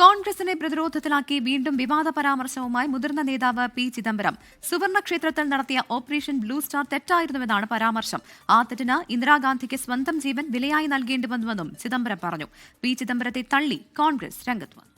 കോൺഗ്രസിനെ പ്രതിരോധത്തിലാക്കി വീണ്ടും വിവാദ പരാമർശവുമായി മുതിർന്ന നേതാവ് പി ചിദംബരം. സുവർണക്ഷേത്രത്തിൽ നടത്തിയ ഓപ്പറേഷൻ ബ്ലൂ സ്റ്റാർ തെറ്റായിരുന്നുവെന്നാണ് പരാമർശം. ആ തെറ്റിന് ഇന്ദിരാഗാന്ധിക്ക് സ്വന്തം ജീവൻ വിലയായി നൽകേണ്ടി വന്നുവെന്നും ചിദംബരം പറഞ്ഞു. പി ചിദംബരത്തെ തള്ളി കോൺഗ്രസ് രംഗത്ത് വന്നു.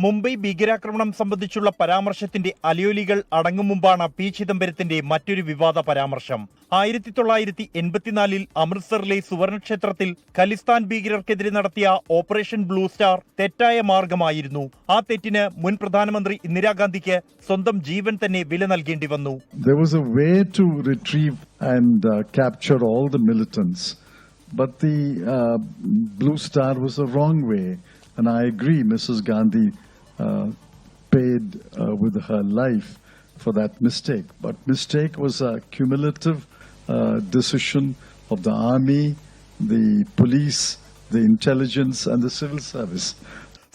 മുംബൈ ഭീകരാക്രമണം സംബന്ധിച്ചുള്ള പരാമർശത്തിന്റെ അലയൊലികൾ അടങ്ങും മുമ്പാണ് പി ചിദംബരത്തിന്റെ മറ്റൊരു വിവാദ പരാമർശം. 1984 അമൃത്സറിലെ സുവർണക്ഷേത്രത്തിൽ ഖലിസ്ഥാൻ ഭീകരർക്കെതിരെ നടത്തിയ ഓപ്പറേഷൻ ബ്ലൂ സ്റ്റാർ തെറ്റായ മാർഗമായിരുന്നു. ആ തെറ്റിന് മുൻ പ്രധാനമന്ത്രി ഇന്ദിരാഗാന്ധിക്ക് സ്വന്തം ജീവൻ തന്നെ വില നൽകേണ്ടി വന്നു. There was a way to retrieve and capture all the militants, but the Blue Star was the wrong way. And I agree, Mrs. Gandhi paid with her life for that mistake. But mistake was a cumulative decision of the army, the police, the intelligence and the civil service.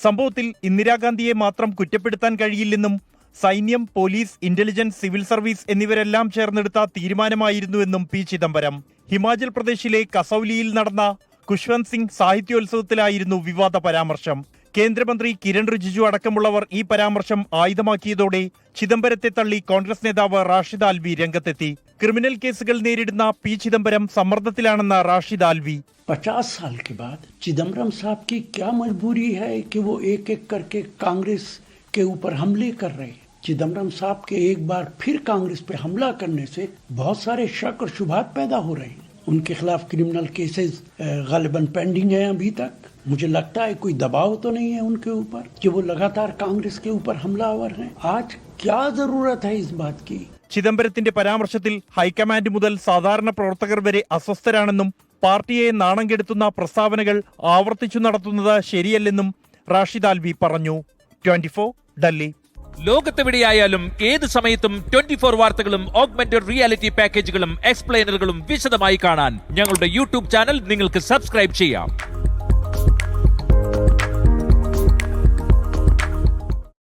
സംഭവത്തിൽ ഇന്ദിരാഗാന്ധിയെ മാത്രം കുറ്റപ്പെടുത്താൻ കഴിയില്ലെന്നും സൈന്യം, police, intelligence, civil service എന്നിവരെല്ലാം ചേർന്നെടുത്ത തീരുമാനമായിരുന്നുവെന്നും P Chidambaram. Himachal പ്രദേശിലെ കസൌലിയിൽ നടന്ന ഖുഷ്വന്ത് സിംഗ് സാഹിത്യോത്സവത്തിലായിരുന്നു വിവാദ പരാമർശം. കേന്ദ്രമന്ത്രി കിരൺ റിജിജു അടക്കമുള്ളവർ ഈ പരാമർശം ആയുധമാക്കിയതോടെ ചിദംബരത്തെ തള്ളി കോൺഗ്രസ് നേതാവ് റാഷിദ് ആൽവി രംഗത്തെത്തി. ക്രിമിനൽ കേസുകൾ നേരിടുന്ന പി ചിദംബരം സമ്മർദ്ദത്തിലാണെന്ന് റാഷിദ് ആൽവി. 50 साल के बाद चिदम्बरम साहब की क्या मजबूरी है कि वो एक एक करके कांग्रेस के ऊपर हमले कर रहे हैं. चिदम्बरम साहब के एक बार फिर कांग्रेस पे हमला करने से बहुत सारे शक और शुबहात पैदा हो रहे हैं. उनके खिलाफ क्रिमिनल केसेस गालिबन पेंडिंग है अभी तक. मुझे लगता है कोई दबाव तो नहीं है उनके ऊपर कि वो लगातार कांग्रेस के ऊपर हमलावर हैं. आज क्या जरूरत है इस बात की? ചിദംബരത്തിന്റെ പരാമർശത്തിൽ ഹൈക്കമാൻഡ് മുതൽ സാധാരണ പ്രവർത്തകർ വരെ അസ്വസ്ഥരാണെന്നും പാർട്ടിയെ നാണം കെടുത്തുന്ന പ്രസ്താവനകൾ ആവർത്തിച്ചു നടത്തുന്നത് ശരിയല്ലെന്നും റാഷിദ് ആൽവി പറഞ്ഞു. 24 ഡൽഹി. ലോകത്തെവിടെയായാലും ഏത് സമയത്തും 24 വാർത്തകളും ഓഗ്മെന്റഡ് റിയാലിറ്റി പാക്കേജുകളും എക്സ്പ്ലെയിനറുകളും വിശദമായി കാണാൻ ഞങ്ങളുടെ യൂട്യൂബ് ചാനൽ നിങ്ങൾക്ക് സബ്സ്ക്രൈബ് ചെയ്യാം.